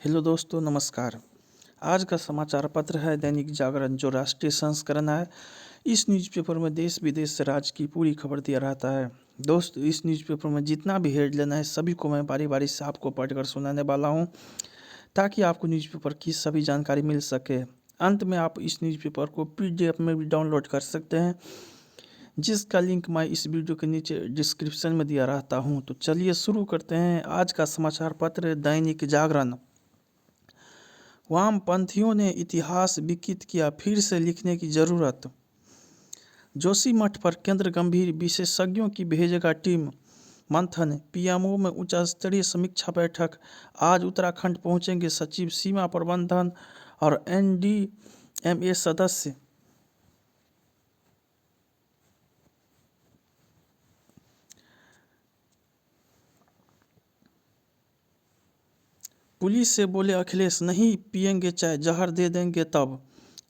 Hello दोस्तों, नमस्कार। आज का समाचार पत्र है दैनिक जागरण, जो राष्ट्रीय संस्करण है। इस न्यूज़पेपर में देश विदेश से राज्य की पूरी खबर दिया रहता है। दोस्त, इस न्यूज़पेपर में जितना भी हेडलाइन है सभी को मैं बारी बारी से आपको पढ़कर सुनाने वाला हूं, ताकि आपको न्यूज़पेपर की सभी जानकारी मिल सके। अंत में आप इस न्यूज़पेपर को PDF में भी डाउनलोड कर सकते हैं, जिसका लिंक मैं इस वीडियो के नीचे डिस्क्रिप्शन में दिया रहता हूं। तो चलिए शुरू करते हैं। आज का समाचार पत्र दैनिक जागरण। वामपंथियों ने इतिहास विकृत किया, फिर से लिखने की जरूरत। जोशीमठ पर केंद्र गंभीर, विशेषज्ञों की भेजेगा टीम। मंथन, पीएमओ में उच्च स्तरीय समीक्षा बैठक। आज उत्तराखंड पहुंचेंगे सचिव, सीमा प्रबंधन और NDMA सदस्य। पुलिस से बोले अखिलेश, नहीं पिएंगे चाय, जहर दे देंगे तब।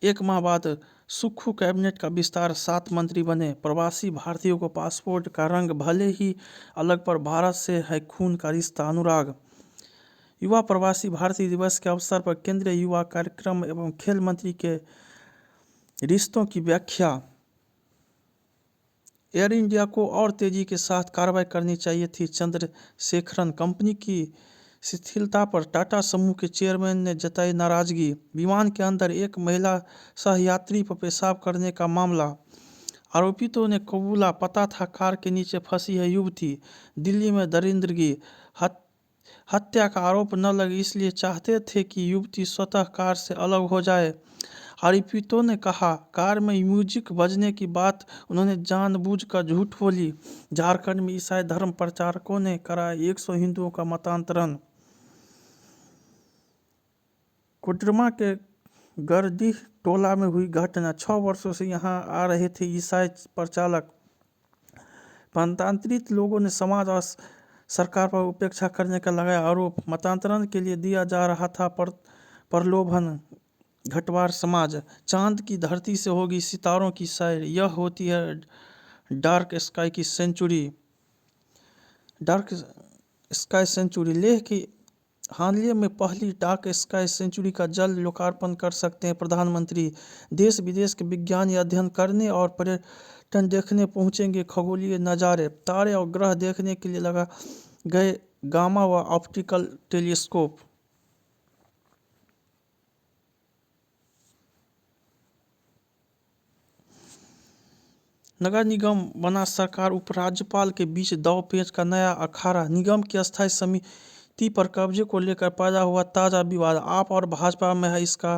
एक माह बाद सुक्खू कैबिनेट का विस्तार, 7 मंत्री बने। प्रवासी भारतीयों को पासपोर्ट का रंग भले ही अलग, पर भारत से है खून का रिश्ता। अनुराग, युवा प्रवासी भारतीय दिवस के अवसर पर केंद्रीय युवा कार्यक्रम एवं खेल मंत्री के रिश्तों की व्याख्या। एयर इंडिया को और तेजी के साथ कार्रवाई करनी चाहिए थी, चंद्रशेखरन। कंपनी की शिथिलता पर टाटा समूह के चेयरमैन ने जताई नाराजगी। विमान के अंदर एक महिला सहयात्री पर पेशाब करने का मामला। आरोपितों ने कबूला, पता था कार के नीचे फंसी है युवती। दिल्ली में दरिंदगी, हत्या का आरोप न लगे इसलिए चाहते थे कि युवती स्वतः कार से अलग हो जाए। आरोपितों ने कहा कार में म्यूजिक बजने की बात उन्होंने जानबूझकर झूठ बोली। झारखंड में ईसाई धर्म प्रचारकों ने कराया 100 हिंदुओं का मतांतरण। कोडरमा के गरडीह टोला में हुई घटना। 6 वर्षों से यहां आ रहे थे ईसाई प्रचारक। मतांतरित लोगों ने समाज और सरकार पर उपेक्षा करने का लगाया आरोप। मतांतरण के लिए दिया जा रहा था प्रलोभन। घटवार समाज, चांद की धरती से होगी सितारों की सैर, यह होती है डार्क स्काई की sanctuary. Dark sky sanctuary, Leh की हालिया में पहली डार्क स्काई सेंचुरी का जल लोकार्पण कर सकते हैं प्रधानमंत्री। देश विदेश के विज्ञानी अध्ययन करने और पर्यटन देखने पहुंचेंगे खगोलीय नज़ारे। तारे और ग्रह देखने के लिए लगा गए गामा व ऑप्टिकल टेलीस्कोप। नगर निगम बना सरकार उपराज्यपाल के बीच दांव पेच का नया अखाड़ा। निगम की अस्थायी समिति पर कब्जे को लेकर पैदा हुआ ताज़ा विवाद। आप और भाजपा में है इसका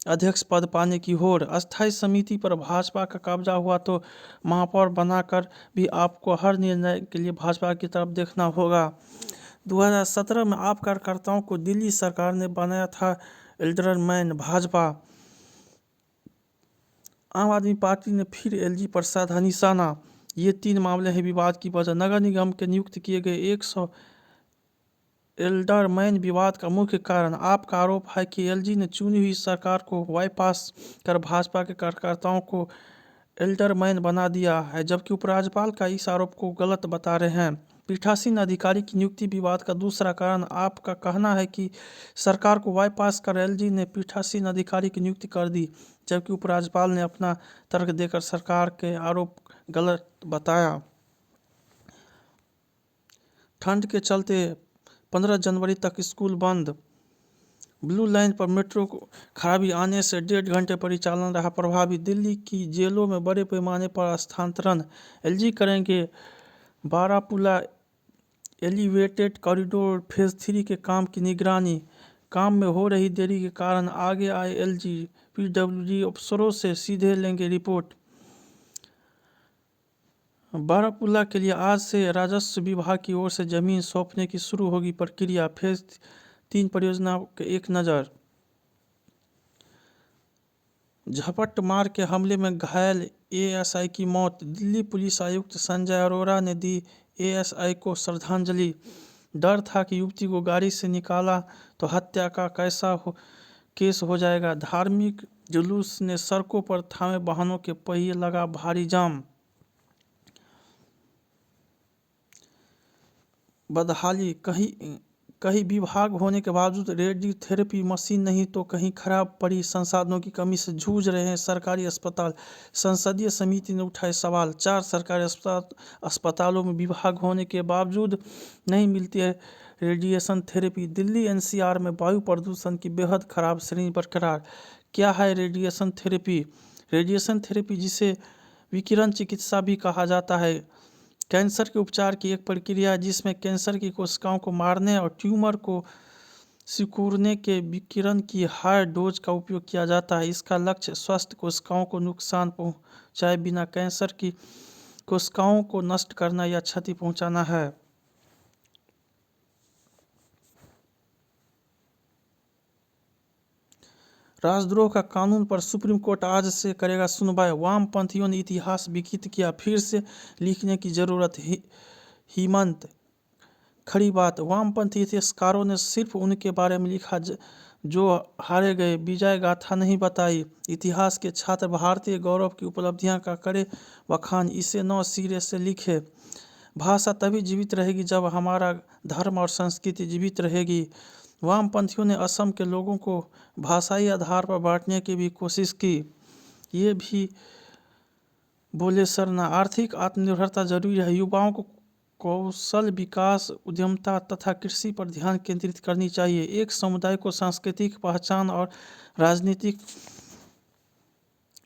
अध्यक्ष पद पाने की होड़। अस्थायी समिति पर भाजपा का कब्जा हुआ तो महापौर बनाकर भी आपको हर निर्णय के लिए भाजपा की तरफ देखना होगा। 2017 में आप कार्यकर्ताओं को दिल्ली सरकार ने बनाया था एल्डरमैन। भाजपा आम आदमी पार्टी ने फिर LG पर साधा निशाना। ये 3 मामले हैं विवाद की वजह। नगर निगम के नियुक्त किए गए 100 एल्डरमैन विवाद का मुख्य कारण। आपका आरोप है कि LG ने चुनी हुई सरकार को बाईपास कर भाजपा के कार्यकर्ताओं को एल्डरमैन बना दिया है, जबकि उपराज्यपाल का इस आरोप को गलत बता रहे हैं। पीठासीन अधिकारी की नियुक्ति विवाद का दूसरा कारण। आपका कहना है कि सरकार को बाईपास कर LG ने पीठासीन अधिकारी की नियुक्ति कर दी, जबकि उपराज्यपाल ने अपना तर्क देकर सरकार के आरोप गलत बताया। ठंड के चलते 15 जनवरी तक स्कूल बंद। ब्लू लाइन पर मेट्रो को खराबी आने से 1.5 घंटे परिचालन रहा प्रभावित। दिल्ली की जेलों में बड़े पैमाने पर स्थानांतरण। LG करेंगे बारापुला एलिवेटेड कॉरिडोर फेज 3 के काम की निगरानी। काम में हो रही देरी के कारण आगे आए LG, PWD अफसरों से सीधे लेंगे रिपोर्ट। बारापुला के लिए आज से राजस्व विभाग की ओर से जमीन सौंपने की शुरू होगी प्रक्रिया। फेज 3 परियोजना के एक नज़र। झपट मार के हमले में घायल ASI की मौत। दिल्ली पुलिस आयुक्त संजय अरोड़ा ने दी ASI को श्रद्धांजलि। डर था कि युवती को गाड़ी से निकाला तो हत्या का केस हो जाएगा। धार्मिक जुलूस ने सड़कों पर थामे वाहनों के पहिए, लगा भारी जाम। बदहाली, कई विभाग होने के बावजूद रेडियोथेरेपी मशीन नहीं तो कहीं खराब पड़ी संसाधनों की कमी से जूझ रहे हैं सरकारी अस्पताल। संसदीय समिति ने उठाए सवाल। 4 सरकारी अस्पतालों में विभाग होने के बावजूद नहीं मिलती है रेडिएशन थेरेपी। दिल्ली एनसीआर में वायु प्रदूषण की बेहद खराब श्रेणी बरकरार। क्या है रेडिएशन थेरेपी? रेडिएशन थेरेपी, जिसे विकिरण चिकित्सा भी कहा जाता है, कैंसर के उपचार की एक प्रक्रिया है जिसमें कैंसर की कोशिकाओं को मारने और ट्यूमर को सिकुड़ने के विकिरण की हाई डोज का उपयोग किया जाता है। इसका लक्ष्य स्वस्थ कोशिकाओं को नुकसान पहुंचाए बिना कैंसर की कोशिकाओं को नष्ट करना या क्षति पहुंचाना है। राजद्रोह का कानून पर सुप्रीम कोर्ट आज से करेगा सुनवाई। वामपंथियों ने इतिहास विकृत किया, फिर से लिखने की जरूरत। हेमंत खड़ी बात। वामपंथी इतिहासकारों ने सिर्फ उनके बारे में लिखा जो हारे गए, विजय गाथा नहीं बताई। इतिहास के छात्र भारतीय गौरव की उपलब्धियां का करे बखान, इसे नौ सिरे से लिखे। भाषा तभी जीवित रहेगी जब हमारा धर्म और संस्कृति जीवित रहेगी। वामपंथियों ने असम के लोगों को भाषाई आधार पर बांटने की भी कोशिश की। ये भी बोले सरना, आर्थिक आत्मनिर्भरता जरूरी है। युवाओं को कौशल विकास, उद्यमता तथा कृषि पर ध्यान केंद्रित करनी चाहिए। एक समुदाय को सांस्कृतिक पहचान और राजनीतिक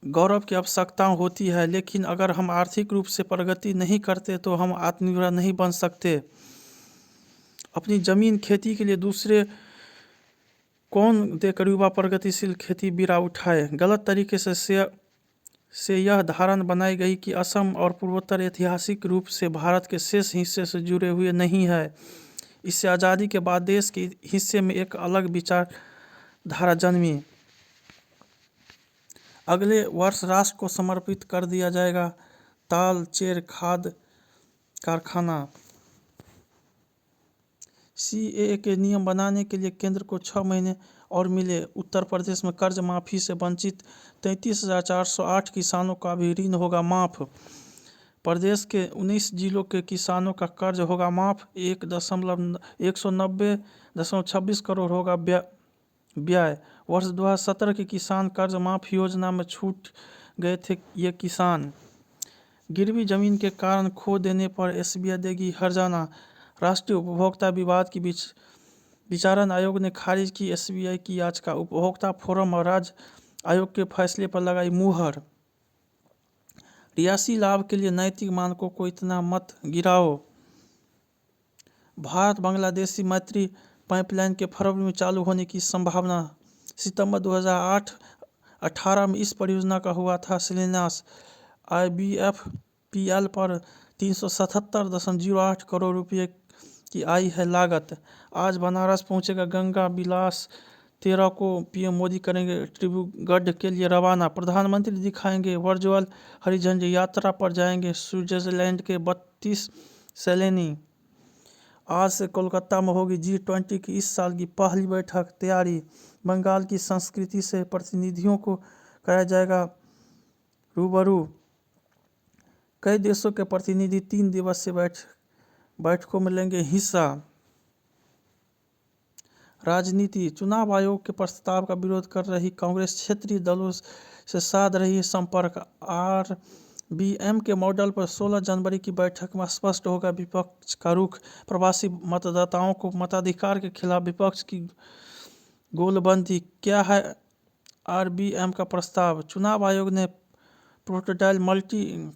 गौरव की आवश्यकता होती है, लेकिन अगर हम आर्थिक रूप से प्रगति नहीं करते तो हम आत्मनिर्भर नहीं बन सकते। अपनी जमीन खेती के लिए दूसरे कौन देकर युवा प्रगतिशील खेती बीड़ा उठाए? गलत तरीके से यह धारणा बनाई गई कि असम और पूर्वोत्तर ऐतिहासिक रूप से भारत के शेष हिस्से से जुड़े हुए नहीं है। इससे आज़ादी के बाद देश के हिस्से में एक अलग विचारधारा जन्मी। अगले वर्ष राष्ट्र को समर्पित कर दिया जाएगा तालचेर खाद कारखाना। सीएए के नियम बनाने के लिए केंद्र को 6 महीने और मिले। उत्तर प्रदेश में कर्ज माफी से वंचित 33,408 किसानों का भी ऋण होगा माफ। प्रदेश के 19 जिलों के किसानों का कर्ज होगा माफ। 190.26 करोड़ होगा व्यय। वर्ष 2017 के किसान कर्ज माफ योजना में छूट गए थे ये किसान। गिरवी जमीन के कारण खो देने पर एसबीआई देगी हर्जाना। राष्ट्रीय उपभोक्ता विवाद की विचारण आयोग ने खारिज की एसबीआई की याचिका। उपभोक्ता फोरम और राज्य आयोग के फैसले पर लगाई मुहर। रियासी लाभ के लिए नैतिक मानकों को इतना मत गिराओ। भारत बांग्लादेशी मैत्री पाइपलाइन के फरवरी में चालू होने की संभावना। सितंबर 2018 में इस परियोजना का हुआ था शिलान्यास। IBFPL पर 377.08 करोड़ रुपये की आई है लागत। आज बनारस पहुंचेगा गंगा विलास। 13 को पीएम मोदी करेंगे डिब्रूगढ़ के लिए रवाना। प्रधानमंत्री दिखाएंगे वर्चुअल हरी झंडी। यात्रा पर जाएंगे स्विट्जरलैंड के 32 सैलानी। आज से कोलकाता में होगी G20 की इस साल की पहली बैठक। तैयारी। बंगाल की संस्कृति से प्रतिनिधियों को कराया जाएगा रूबरू। कई देशों के प्रतिनिधि 3 दिवसीय बैठकों में लेंगे हिस्सा। राजनीति। चुनाव आयोग के प्रस्ताव का विरोध कर रही कांग्रेस क्षेत्रीय दलों से साध रही है संपर्क। RBM के मॉडल पर 16 जनवरी की बैठक में स्पष्ट होगा विपक्ष का रुख। प्रवासी मतदाताओं को मताधिकार के खिलाफ विपक्ष की गोलबंदी। क्या है RBM का प्रस्ताव? चुनाव आयोग ने prototype multi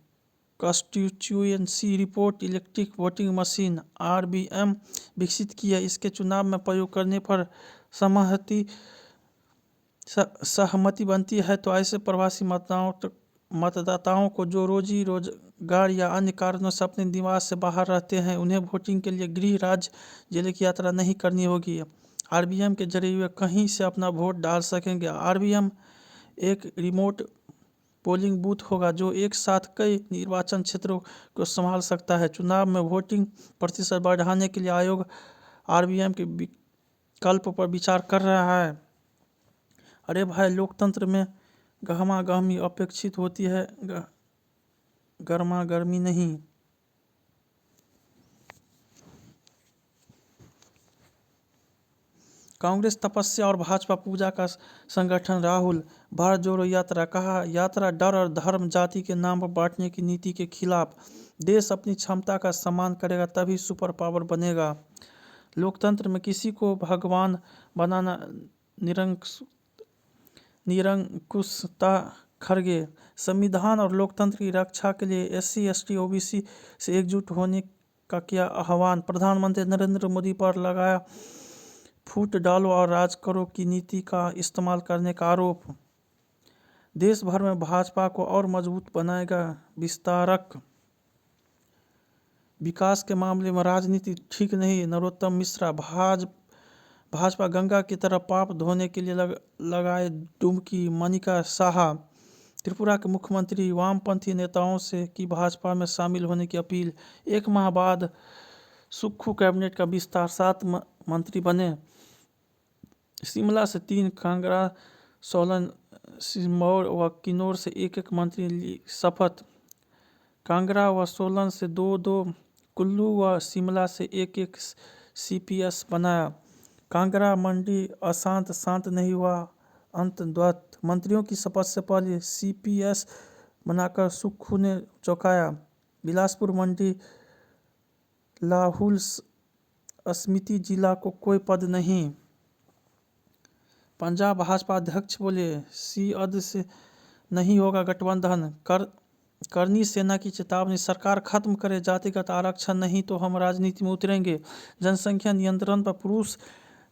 constituency report electric voting machine RBM विकसित की है। इसके चुनाव में प्रयोग करने पर सहमति बनती है तो ऐसे प्रवासी मतदाताओं को जो रोजी रोजगार या अन्य कारणों से अपने निवास से बाहर रहते हैं, उन्हें वोटिंग के लिए गृह राज्य जिले की यात्रा नहीं करनी होगी। RBM के जरिए वे कहीं से अपना वोट डाल सकेंगे। RBM एक रिमोट पोलिंग बूथ होगा जो एक साथ कई निर्वाचन क्षेत्रों को संभाल सकता है। चुनाव में वोटिंग प्रतिशत बढ़ाने के लिए आयोग RBM के विकल्प पर विचार कर रहा है। अरे भाई, लोकतंत्र में गहमा गहमी अपेक्षित होती है, गर्मा गर्मी नहीं। कांग्रेस तपस्या और भाजपा पूजा का संगठन। राहुल भारत जोड़ो यात्रा, कहा यात्रा डर और धर्म जाति के नाम पर बांटने की नीति के खिलाफ। देश अपनी क्षमता का सम्मान करेगा तभी सुपर पावर बनेगा। लोकतंत्र में किसी को भगवान बनाना निरंकुशता। खड़गे संविधान और लोकतंत्र की रक्षा के लिए SC ST OBC से एकजुट होने का किया आह्वान। प्रधानमंत्री नरेंद्र मोदी पर लगाया फूट डालो और राज करो की नीति का इस्तेमाल करने का आरोप। देश भर में भाजपा को और मजबूत बनाएगा विस्तारक। विकास के मामले में राजनीति ठीक नहीं। नरोत्तम मिश्रा भाजपा गंगा की तरह पाप धोने के लिए लगाए डुबकी। मनिका साहा त्रिपुरा के मुख्यमंत्री वामपंथी नेताओं से की भाजपा में शामिल होने की अपील। 1 माह बाद सुक्खू कैबिनेट का विस्तार, 7 मंत्री बने। शिमला से 3, कांगड़ा, सोलन, सिरमौर व किन्नौर से 1-1 मंत्री ली शपथ। कांगड़ा व सोलन से 2-2, कुल्लू व शिमला से 1-1 CPS बनाया। कांगड़ा मंडी अशांत, शांत नहीं हुआ अंतद्वत। मंत्रियों की शपथ से पहले CPS बनाकर सुक्खू ने चौंकाया। बिलासपुर मंडी लाहुल स्पीति जिला को कोई पद नहीं। पंजाब भाजपा अध्यक्ष बोले सीअद से नहीं होगा गठबंधन। करनी सेना की चेतावनी, सरकार खत्म करे जातिगत आरक्षण नहीं तो हम राजनीति में उतरेंगे। जनसंख्या नियंत्रण पर पुरुष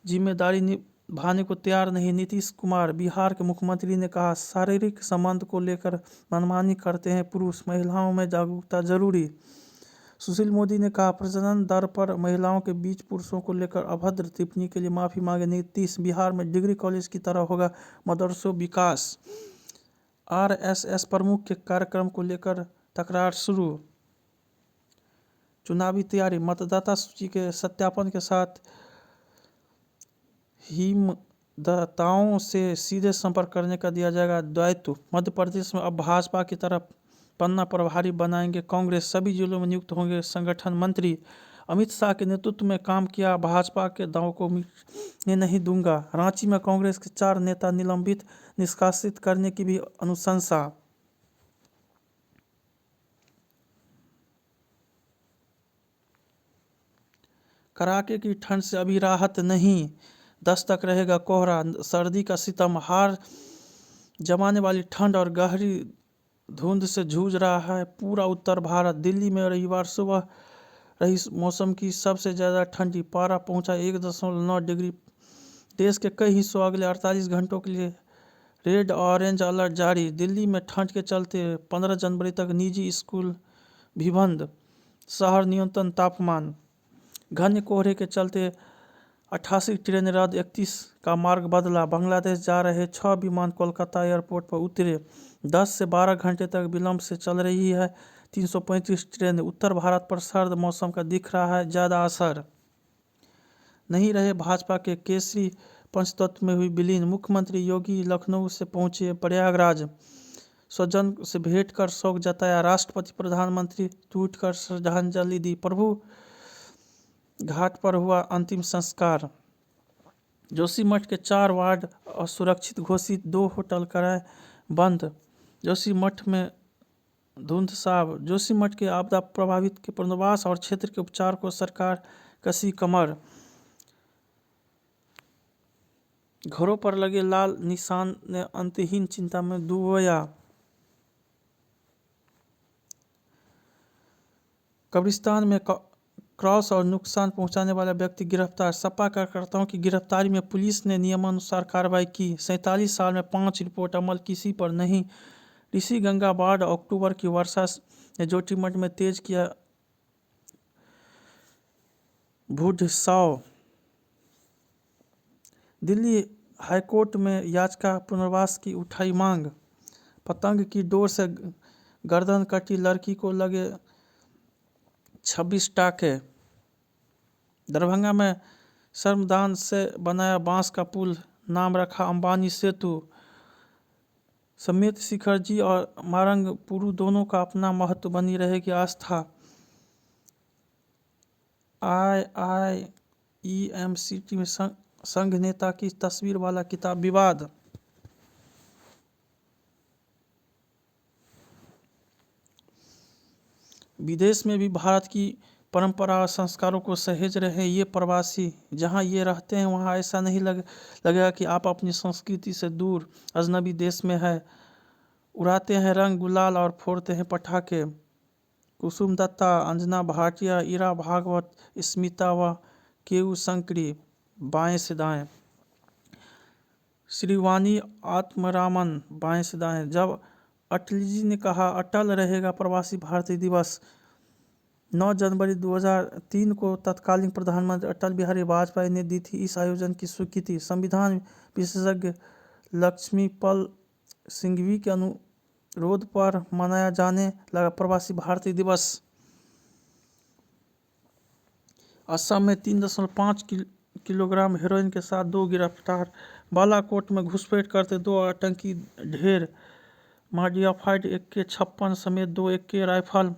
जिम्मेदारी निभाने को तैयार नहीं। नीतीश कुमार बिहार के मुख्यमंत्री ने कहा शारीरिक संबंध को लेकर मनमानी करते हैं पुरुष, महिलाओं में जागरूकता जरूरी। सुशील मोदी ने कहा प्रजनन दर पर महिलाओं के बीच पुरुषों को लेकर अभद्र टिप्पणी के लिए माफी मांगे नीतीश। बिहार में डिग्री कॉलेज की तरह होगा मदरसों विकास। RSS प्रमुख के कार्यक्रम को लेकर तकरार शुरू। चुनावी तैयारी, मतदाता सूची के सत्यापन के साथ हिमदताओं से सीधे संपर्क करने का दिया जाएगा दायित्व। मध्य प्रदेश में अब भाजपा की तरफ पन्ना प्रभारी बनाएंगे कांग्रेस। सभी जिलों में नियुक्त होंगे संगठन मंत्री। अमित शाह के नेतृत्व में काम किया, भाजपा के दांव को मिटने नहीं दूंगा। रांची में कांग्रेस के 4 नेता निलंबित, निष्कासित करने की भी अनुशंसा। कड़ाके की ठंड से अभी राहत नहीं, 10 तक रहेगा कोहरा। सर्दी का सितम, हार जमाने वाली ठंड और गहरी धुंध से जूझ रहा है पूरा उत्तर भारत। दिल्ली में रविवार सुबह रही मौसम की सबसे ज़्यादा ठंडी, पारा पहुंचा 1.9 डिग्री। देश के कई हिस्सों अगले 48 घंटों के लिए रेड और ऑरेंज अलर्ट जारी। दिल्ली में ठंड के चलते 15 जनवरी तक निजी स्कूल भी बंद। शहर न्यूनतम तापमान, घने कोहरे के चलते 88 ट्रेन रद्द, 31 का मार्ग बदला। बांग्लादेश जा रहे 6 विमान कोलकाता एयरपोर्ट पर उतरे। 10 से 12 घंटे तक विलंब से चल रही है 335 ट्रेन। उत्तर भारत पर सर्द मौसम का दिख रहा है ज़्यादा असर। नहीं रहे भाजपा के केसरी पंचतत्व में हुई विलीन। मुख्यमंत्री योगी लखनऊ से पहुंचे प्रयागराज, स्वजन से भेंट कर शोक जताया। राष्ट्रपति प्रधानमंत्री ट्वीट कर श्रद्धांजलि दी। प्रभु घाट पर हुआ अंतिम संस्कार। जोशीमठ के 4 वार्ड असुरक्षित घोषित, 2 होटल कराए बंद। जोशीमठ में धुंधसाव, जोशीमठ के आपदा प्रभावित के पुनर्वास और क्षेत्र के उपचार को सरकार कसी कमर। घरों पर लगे लाल निशान ने अंतहीन चिंता में डुबोया। कब्रिस्तान में क्रॉस और नुकसान पहुंचाने वाला व्यक्ति गिरफ्तार। सपा कार्यकर्ताओं की गिरफ्तारी में पुलिस ने नियमानुसार कार्रवाई की। 47 साल में 5 रिपोर्ट अमल किसी पर नहीं। ऋषि गंगा बाढ़, अक्टूबर की वर्षा ने जोशीमठ में तेज किया भूस्खलन। दिल्ली हाईकोर्ट में याचिका पुनर्वास की उठाई मांग। पतंग की डोर से गर्दन कटी लड़की को लगे 26 टाके। दरभंगा में श्रमदान से बनाया बांस का पुल, नाम रखा अंबानी सेतु। समेत शिखर जी और मारंग पुरु दोनों का अपना महत्व बनी रहेगी आस्था। IIEMCT में संघ नेता की तस्वीर वाला किताब विवाद। विदेश में भी भारत की परंपरा और संस्कारों को सहेज रहे हैं ये प्रवासी। जहाँ ये रहते हैं वहाँ ऐसा नहीं लगेगा कि आप अपनी संस्कृति से दूर अजनबी देश में है। उड़ाते हैं रंग गुलाल और फोड़ते हैं पटाखे। कुसुम दत्ता, अंजना भाटिया, ईरा भागवत, स्मिता व केयू शंकरी बाएं से दाएं, श्रीवाणी आत्मरामन बाएं से दाएं। जब अटल जी ने कहा अटल रहेगा प्रवासी भारतीय दिवस, 9 जनवरी 2003 को तत्कालीन प्रधानमंत्री अटल बिहारी वाजपेयी ने दी थी इस आयोजन की स्वीकृति। संविधान विशेषज्ञ लक्ष्मीपल सिंघवी के अनुरोध पर मनाया जाने लगा प्रवासी भारतीय दिवस। असम में 3.5 किलोग्राम हेरोइन के साथ 2 गिरफ्तार। बालाकोट में घुसपैठ करते 2 आतंकी ढेर। मॉडिफाइड AK-56 समेत 2 AK राइफल,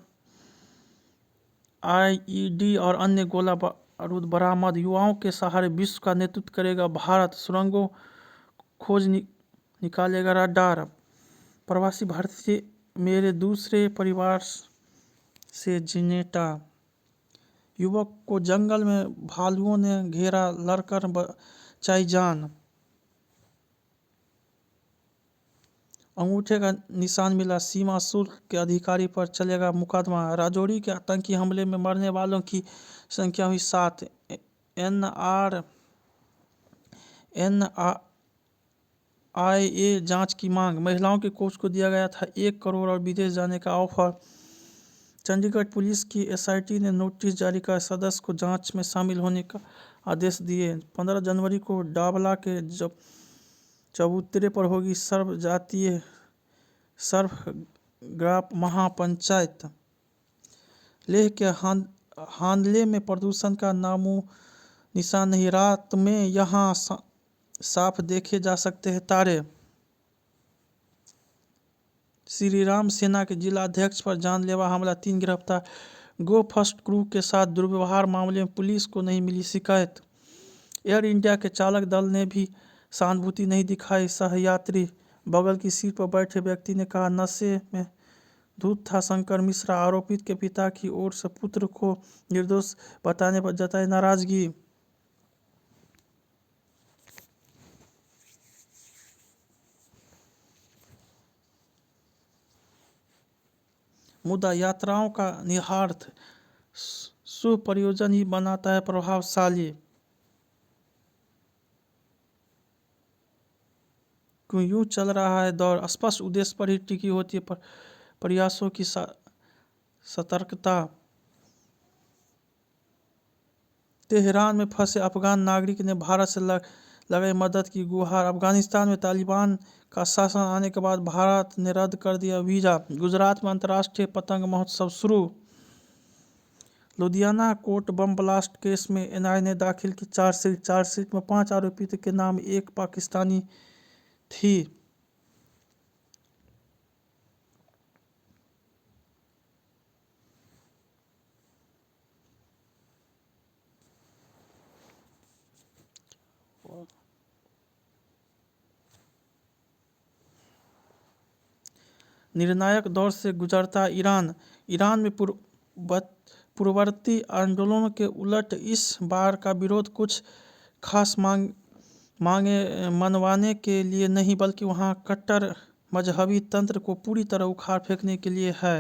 IED और अन्य गोला बारूद बरामद। युवाओं के सहारे विश्व का नेतृत्व करेगा भारत, सुरंगों खोज निकालेगा रडार। प्रवासी भारतीय मेरे दूसरे परिवार से जिनेटा। युवक को जंगल में भालुओं ने घेरा, लड़कर बचाई जान। अंगूठे का निशान मिला, सीमा शुल्क के अधिकारी पर चलेगा मुकदमा। राजौरी के आतंकी हमले में मरने वालों की संख्या हुई 7। NIA जांच की मांग। महिलाओं के कोच को दिया गया था 1 करोड़ और विदेश जाने का ऑफर। चंडीगढ़ पुलिस की SIT ने नोटिस जारी कर सदस्य को जांच में शामिल होने का आदेश दिए। 15 जनवरी को डाबला के चबूतरे पर होगी सर्वजातीय सर्वग्राम महापंचायत। लेह के हांदले में प्रदूषण का नामो निशान नहीं, रात में यहाँ साफ देखे जा सकते हैं तारे। श्री राम सेना के जिलाध्यक्ष पर जानलेवा हमला, 3 गिरफ्तार। गो फर्स्ट क्रू के साथ दुर्व्यवहार मामले में पुलिस को नहीं मिली शिकायत। एयर इंडिया के चालक दल ने भी सहानुभूति नहीं दिखाई। सहयात्री बगल की सीट पर बैठे व्यक्ति ने कहा नशे में धुत था शंकर मिश्रा। आरोपित के पिता की ओर से पुत्र को निर्दोष बताने पर जताई नाराजगी। मुदा यात्राओं का निहितार्थ शुभ प्रयोजन ही बनाता है प्रभावशाली। क्यों यूं चल रहा है दौर, स्पष्ट उद्देश्य पर ही टिकी होती है प्रयासों की सतर्कता। तेहरान में फंसे अफगान नागरिक ने भारत से लगाई मदद की गुहार। अफगानिस्तान में तालिबान का शासन आने के बाद भारत ने रद्द कर दिया वीजा। गुजरात में अंतर्राष्ट्रीय पतंग महोत्सव शुरू। Ludhiana court bomb blast case में NIA ने दाखिल की चार्जशीट में 5 आरोपियों के नाम 1 पाकिस्तानी थी। निर्णायक दौर से गुजरता ईरान में पूर्ववर्ती आंदोलनों के उलट इस बार का विरोध कुछ खास मांगे मनवाने के लिए नहीं, बल्कि वहां कट्टर मजहबी तंत्र को पूरी तरह उखाड़ फेंकने के लिए है।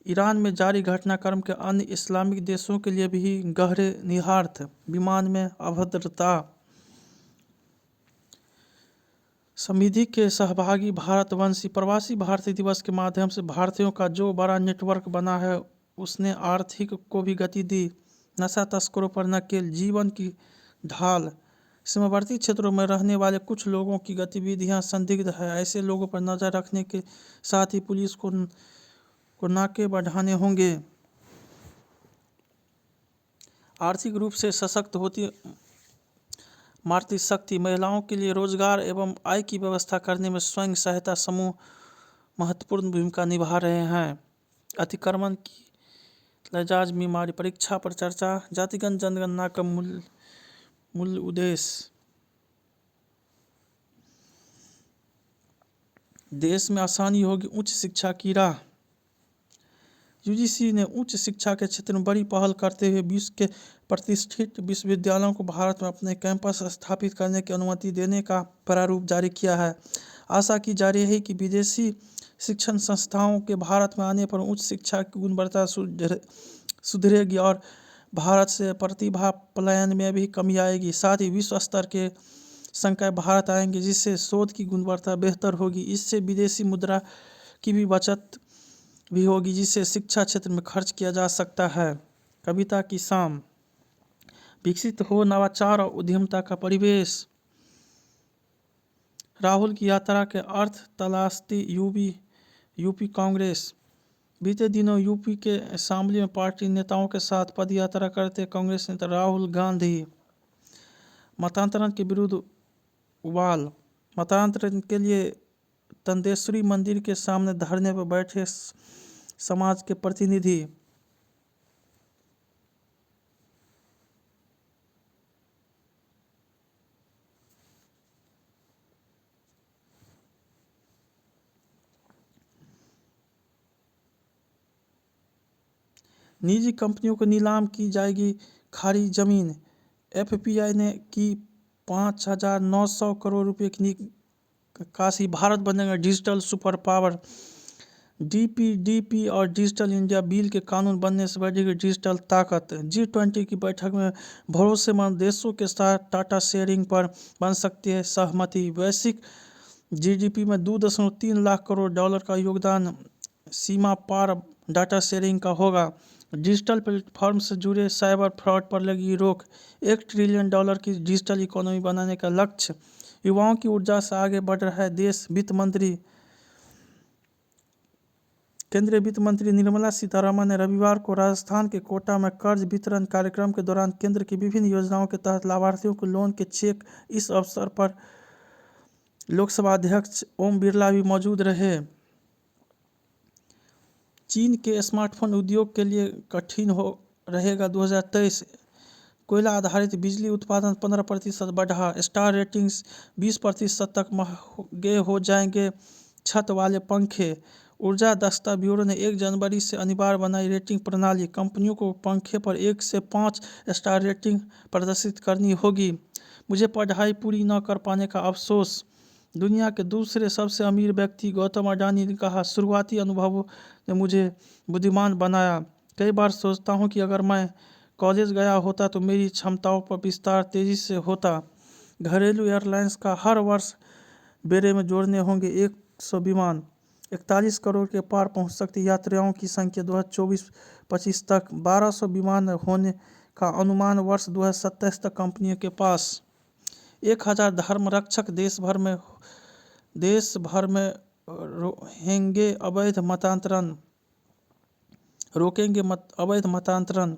ईरान में जारी घटनाक्रम के अन्य इस्लामिक देशों के लिए भी गहरे निहितार्थ। विमान में अभद्रता। समिति के सहभागी भारतवंशी। प्रवासी भारतीय दिवस के माध्यम से भारतीयों का जो बड़ा नेटवर्क बना है उसने आर्थिक को भी गति दी। नशा तस्करों पर नकेल, जीवन की ढाल। सीमावर्ती क्षेत्रों में रहने वाले कुछ लोगों की गतिविधियां संदिग्ध है। ऐसे लोगों पर नजर रखने के साथ ही पुलिस को नाके बढ़ाने होंगे। आर्थिक रूप से सशक्त होती मातृ शक्ति। महिलाओं के लिए रोजगार एवं आय की व्यवस्था करने में स्वयं सहायता समूह महत्वपूर्ण भूमिका निभा रहे हैं। अतिक्रमण की लजाज बीमारी, परीक्षा पर चर्चा, जातिगत जनगणना का मूल उद्देश्य देश में आसानी होगी उच्च शिक्षा की राह। यूजीसी ने उच्च शिक्षा के क्षेत्र में बड़ी पहल करते हुए विश्व के प्रतिष्ठित विश्वविद्यालयों को भारत में अपने कैंपस स्थापित करने की अनुमति देने का प्रारूप जारी किया है। आशा की जा रही है कि विदेशी शिक्षण संस्थाओं के भारत में आने पर उच्च शिक्षा की गुणवत्ता सुधरेगी और भारत से प्रतिभा पलायन में भी कमी आएगी। साथ ही विश्व स्तर के संकाय भारत आएंगे, जिससे शोध की गुणवत्ता बेहतर होगी। इससे विदेशी मुद्रा की भी बचत भी होगी, जिससे शिक्षा क्षेत्र में खर्च किया जा सकता है। कविता की शाम। विकसित हो नवाचार और उद्यमिता का परिवेश। राहुल की यात्रा के अर्थ तलाशती यूपी कांग्रेस। बीते दिनों यूपी के शामली में पार्टी नेताओं के साथ पदयात्रा करते कांग्रेस नेता राहुल गांधी मतांतरण के विरुद्ध उबाल। मतांतरण के लिए तंदेश्वरी मंदिर के सामने धरने पर बैठे समाज के प्रतिनिधि। निजी कंपनियों को नीलाम की जाएगी खाली जमीन। एफपीआई ने की 5,900 करोड़ रुपए की निकासी। भारत बनेगा डिजिटल सुपर पावर। डीपीडीपी और डिजिटल इंडिया बिल के कानून बनने से बढ़ेगी डिजिटल ताकत। G20 की बैठक में भरोसेमंद देशों के साथ डाटा शेयरिंग पर बन सकती है सहमति। वैश्विक जीडीपी में 2.3 लाख करोड़ डॉलर का योगदान सीमा पार डाटा शेयरिंग का होगा। डिजिटल प्लेटफॉर्म से जुड़े साइबर फ्रॉड पर लगी रोक। $1 ट्रिलियन की डिजिटल इकोनॉमी बनाने का लक्ष्य। युवाओं की ऊर्जा से आगे बढ़ रहा है देश। केंद्रीय वित्त मंत्री निर्मला सीतारमण ने रविवार को राजस्थान के कोटा में कर्ज वितरण कार्यक्रम के दौरान केंद्र की विभिन्न योजनाओं के तहत लाभार्थियों को लोन के चेक। इस अवसर पर लोकसभा अध्यक्ष ओम बिरला भी मौजूद रहे। चीन के स्मार्टफोन उद्योग के लिए कठिन हो रहेगा 2023। कोयला आधारित बिजली उत्पादन 15% बढ़ा। स्टार रेटिंग्स 20% तक महंगे हो जाएंगे छत वाले पंखे। ऊर्जा दक्षता ब्यूरो ने 1 जनवरी से अनिवार्य बनाई रेटिंग प्रणाली। कंपनियों को पंखे पर 1 से 5 स्टार रेटिंग प्रदर्शित करनी होगी। मुझे पढ़ाई पूरी न कर पाने का अफसोस। दुनिया के दूसरे सबसे अमीर व्यक्ति गौतम अडानी ने कहा, शुरुआती अनुभवों ने मुझे बुद्धिमान बनाया। कई बार सोचता हूँ कि अगर मैं कॉलेज गया होता तो मेरी क्षमताओं पर विस्तार तेजी से होता। घरेलू एयरलाइंस का हर वर्ष बेड़े में जोड़ने होंगे 100 विमान। 41 करोड़ के पार पहुंच सकती यात्रियों की संख्या 2024-25 तक। 1200 विमान होने का अनुमान वर्ष 2027 तक कंपनियों के पास। 1000 धर्म रक्षक देश भर में रोकेंगे अवैध मतांतरण।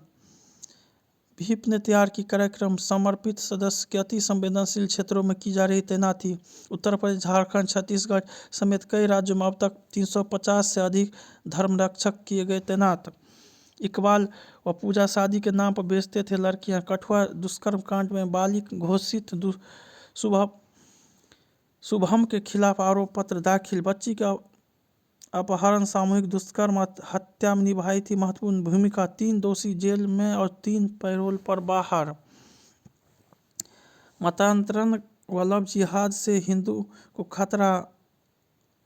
व्हिप ने तैयार की कार्यक्रम। समर्पित सदस्य के अति संवेदनशील क्षेत्रों में की जा रही तैनाती। उत्तर प्रदेश, झारखंड, छत्तीसगढ़ समेत कई राज्यों में अब तक 350 से अधिक धर्मरक्षक किए गए तैनात। इकबाल व पूजा शादी के नाम पर बेचते थे लड़कियां। कठुआ दुष्कर्म कांड में बालिग घोषित। शुभम के खिलाफ आरोप पत्र दाखिल। बच्ची का अपहरण, सामूहिक दुष्कर्म, हत्या में निभाई थी महत्वपूर्ण भूमिका। 3 दोषी जेल में और 3 पैरोल पर बाहर। मतांतरण व लव जिहाद से हिंदू को खतरा।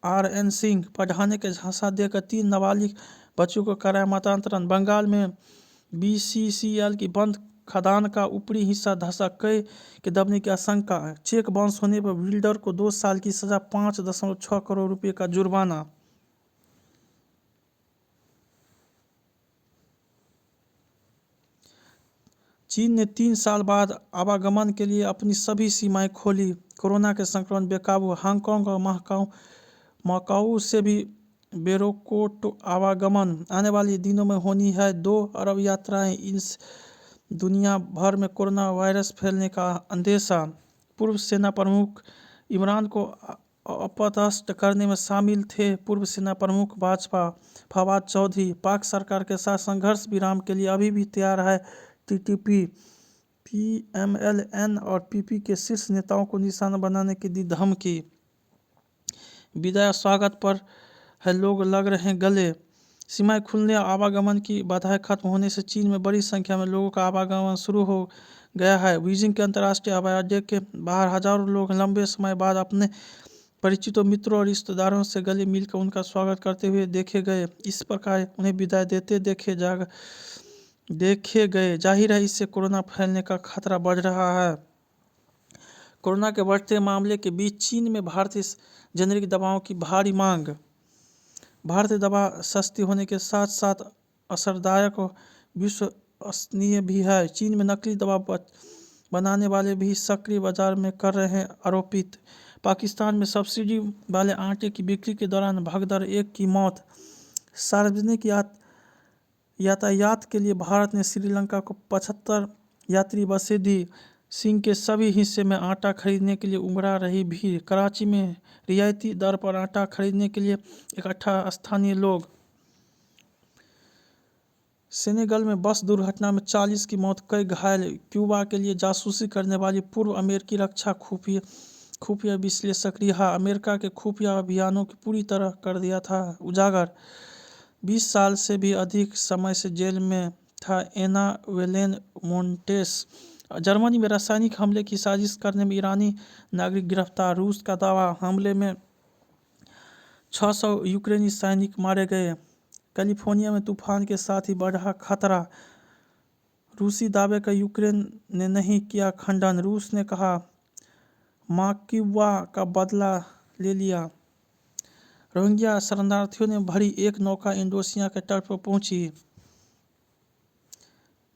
RN सिंह। पढ़ाने के झांसा देकर 3 नाबालिग बच्चों को कराया मतांतरण। बंगाल में BCCL की बंद खदान का ऊपरी हिस्सा धंसा, कई के दबने की आशंका। चेक बाउंस होने पर बिल्डर को 2 साल की सजा, 5.6 करोड़ रुपए का जुर्माना। चीन ने 3 साल बाद आवागमन के लिए अपनी सभी सीमाएं खोली। कोरोना के संक्रमण बेकाबू। हांगकांग और मकाऊ से भी बेरोक आवागमन। आने वाले दिनों में होनी है 2 अरब यात्राएं। इनसे दुनिया भर में कोरोना वायरस फैलने का अंदेशा। पूर्व सेना प्रमुख इमरान को अपदस्थ करने में शामिल थे पूर्व सेना प्रमुख फवाद चौधरी। पाक सरकार के साथ संघर्ष विराम के लिए अभी भी तैयार है TTP। PMLN और PP के शीर्ष नेताओं को निशाना बनाने की दी धमकी। विदाई स्वागत पर है लोग लग रहे हैं गले। सीमाएं खुलने और आवागमन की बाधाएं खत्म होने से चीन में बड़ी संख्या में लोगों का आवागमन शुरू हो गया है। बीजिंग के अंतर्राष्ट्रीय हवाई अड्डे के बाहर हजारों लोग लंबे समय बाद अपने परिचितों, मित्रों और रिश्तेदारों से गले मिलकर उनका स्वागत करते हुए देखे गए। इस प्रकार उन्हें विदाई देते देखे गए। जाहिर है इससे कोरोना फैलने का खतरा बढ़ रहा है। कोरोना के बढ़ते मामले के बीच चीन में भारतीय जेनेरिक दवाओं की भारी मांग। भारतीय दवा सस्ती होने के साथ साथ असरदायक और विश्वसनीय भी है। चीन में नकली दवा बनाने वाले भी सक्रिय बाजार में कर रहे हैं आरोपित। पाकिस्तान में सब्सिडी वाले आटे की बिक्री के दौरान भगदड़, एक की मौत। सार्वजनिक यातायात के लिए भारत ने श्रीलंका को 75 यात्री बसें दी। सिंह के सभी हिस्से में आटा खरीदने के लिए उमड़ा रही भीड़। कराची में रियायती दर पर आटा खरीदने के लिए इकट्ठा स्थानीय लोग। सेनेगल में बस दुर्घटना में 40 की मौत, कई घायल। क्यूबा के लिए जासूसी करने वाली पूर्व अमेरिकी रक्षा खुफिया विश्लेषक रिहा। अमेरिका के खुफिया अभियानों की पूरी तरह कर दिया था उजागर। 20 साल से भी अधिक समय से जेल में था एना वेलेन मोंटेस। जर्मनी में रासायनिक हमले की साजिश करने में ईरानी नागरिक गिरफ्तार। रूस का दावा, हमले में 600 यूक्रेनी सैनिक मारे गए। कैलिफोर्निया में तूफान के साथ ही बढ़ा खतरा। रूसी दावे का यूक्रेन ने नहीं किया खंडन। रूस ने कहा माकिवा का बदला ले लिया। रोहिंग्या शरणार्थियों ने भरी एक नौका इंडोनेशिया के तट पर पहुंची।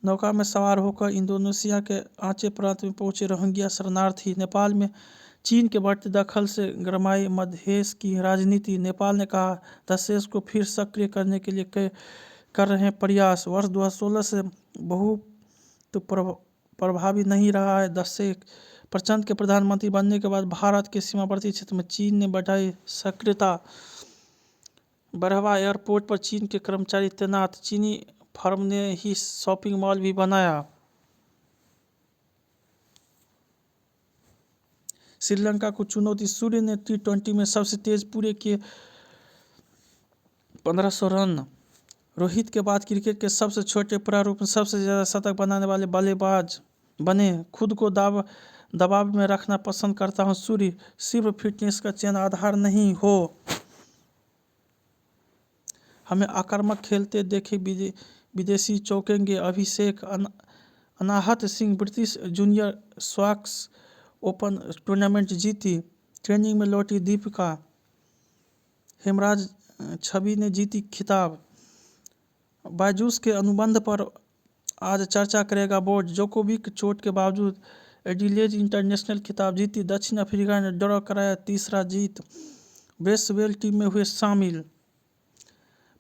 नौका में सवार होकर इंडोनेशिया के आचे प्रांत में पहुंचे रोहिंग्या शरणार्थी। नेपाल में चीन के बढ़ते दखल से गरमाई मध्यदेश की राजनीति। नेपाल ने कहा दशेश को फिर सक्रिय करने के लिए कर रहे हैं प्रयास। वर्ष 2016 से बहुत प्रभावी नहीं रहा है दशेश। प्रचंड के प्रधानमंत्री बनने के बाद भारत के सीमावर्ती क्षेत्र में चीन ने बढ़ाई सक्रियता। बरहवा एयरपोर्ट पर चीन के कर्मचारी तैनात। चीनी फर्म ने ही शॉपिंग मॉल भी बनाया। श्रीलंका को चुनौती, सूर्य ने T20 में सबसे तेज पूरे किए 1500 रन। रोहित के बाद क्रिकेट के सबसे छोटे प्रारूप में सबसे ज़्यादा शतक बनाने वाले बल्लेबाज बने। खुद को दबाव में रखना पसंद करता हूं सूर्य, सिर्फ फिटनेस का चयन आधार नहीं हो। हमें आक्रामक खेलते देखे विदेशी चौंकेंगे। Abhishek Anahat Singh British junior squash open tournament जीती। ट्रेनिंग में लौटी दीपिका। हेमराज छवि ने जीती खिताब। बायजूस के अनुबंध पर आज चर्चा करेगा बोर्ड। जोकोविक चोट के बावजूद एडिलेड इंटरनेशनल खिताब जीती। दक्षिण अफ्रीका ने ड्रॉ कराया तीसरा जीत। ब्रेसवेल टीम में हुए शामिल।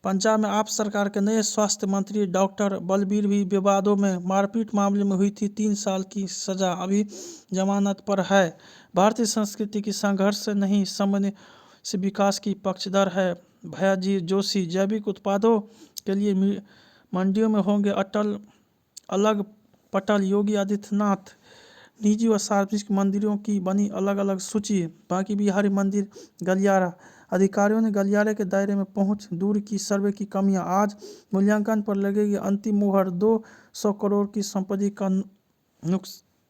पंजाब में आप सरकार के नए स्वास्थ्य मंत्री डॉक्टर बलबीर भी विवादों में। मारपीट मामले में हुई थी 3 साल की सजा, अभी जमानत पर है। भारतीय संस्कृति की संघर्ष से नहीं, समन्वय से विकास की पक्षधर है भैयाजी जोशी। जैविक उत्पादों के लिए मंडियों में होंगे अलग पटल। योगी आदित्यनाथ। निजी व सार्वजनिक मंदिरों की बनी अलग अलग सूची। बांकी बिहारी मंदिर गलियारा। अधिकारियों ने गलियारे के दायरे में पहुंच दूर की सर्वे की कमियां। आज मूल्यांकन पर लगेगी अंतिम मुहर। 200 करोड़ की संपत्ति का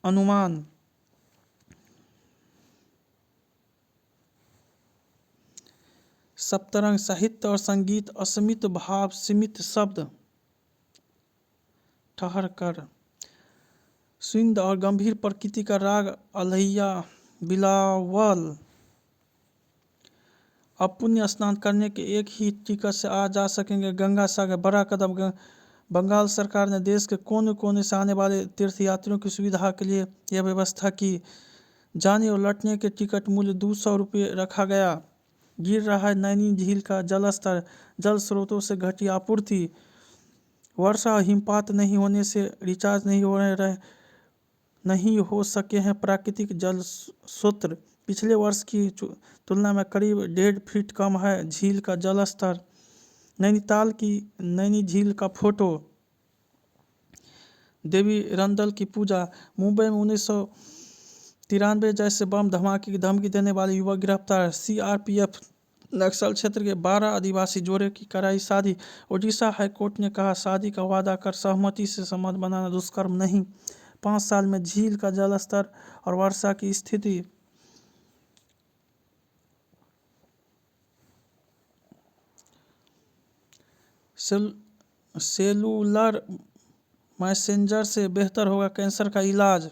अनुमान। सप्तरंग साहित्य और संगीत। असीमित भाव, सीमित शब्द। ठहर कर। स्विंग और गंभीर प्रकृति का राग अल्हैया बिलावल। अब पुण्य स्नान करने के एक ही टिकट से आ जा सकेंगे गंगा सागर। बड़ा कदम। बंगाल सरकार ने देश के कोने कोने से आने वाले तीर्थयात्रियों की सुविधा के लिए यह व्यवस्था की। जाने और लौटने के टिकट मूल्य 200 रुपये रखा गया। गिर रहा है नैनी झील का जलस्तर। जल स्रोतों से घटी आपूर्ति। वर्षा और हिमपात नहीं होने से रिचार्ज नहीं हो सके हैं प्राकृतिक जल स्रोत। पिछले वर्ष की तुलना में करीब 1.5 फीट कम है झील का जलस्तर। नैनीताल की नैनी झील का फोटो। देवी रंदल की पूजा। मुंबई में 1993 जैसे बम धमाके की धमकी देने वाले युवक गिरफ्तार। सीआरपीएफ नक्सल क्षेत्र के 12 आदिवासी जोड़े की कराई शादी। ओडिशा हाईकोर्ट ने कहा शादी का वादा कर सहमति से संबंध बनाना दुष्कर्म नहीं। 5 साल में झील का जलस्तर और वर्षा की स्थिति। सेलुलर मैसेंजर से बेहतर होगा कैंसर का इलाज।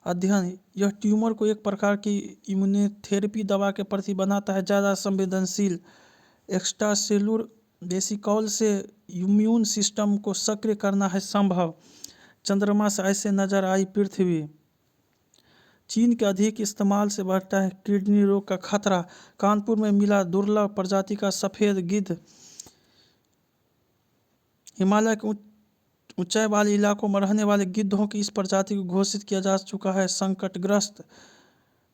अध्ययन यह ट्यूमर को एक प्रकार की इम्यूनोथेरेपी दवा के प्रति बनाता है ज़्यादा संवेदनशील। एक्स्ट्रा सेलुलर वेसिकल से इम्यून सिस्टम को सक्रिय करना है संभव। चंद्रमा से ऐसे नजर आई पृथ्वी। चीन के अधिक इस्तेमाल से बढ़ता है किडनी रोग का खतरा। कानपुर में मिला दुर्लभ प्रजाति का सफ़ेद गिद्ध। हिमालय के ऊंचाई वाले इलाकों में रहने वाले गिद्धों की इस प्रजाति को घोषित किया जा चुका है संकटग्रस्त।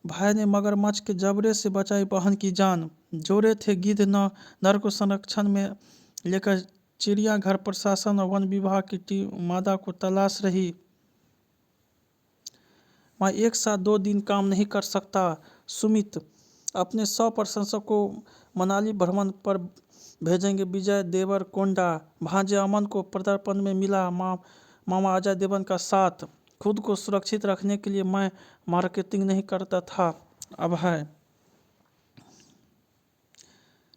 भाई ने मगरमच्छ के जबड़े से बचाई बहन की जान। जोड़े थे गिद्ध नर को संरक्षण में लेकर चिड़ियाघर प्रशासन और वन विभाग की टीम मादा को तलाश रही। मैं एक साथ 2 दिन काम नहीं कर सकता। सुमित अपने 100 प्रशंसक को मनाली भ्रमण पर भेजेंगे विजय देवरकोंडा। भांजे अमन को पदार्पण में मिला मामा अजय देवगन का साथ। खुद को सुरक्षित रखने के लिए मैं मार्केटिंग नहीं करता था। अब है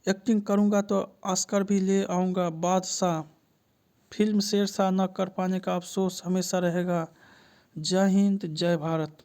एक्टिंग करूंगा तो ऑस्कर भी ले आऊंगा। बादशाह फिल्म शेरशाह न कर पाने का अफसोस हमेशा रहेगा। जय हिंद जय भारत।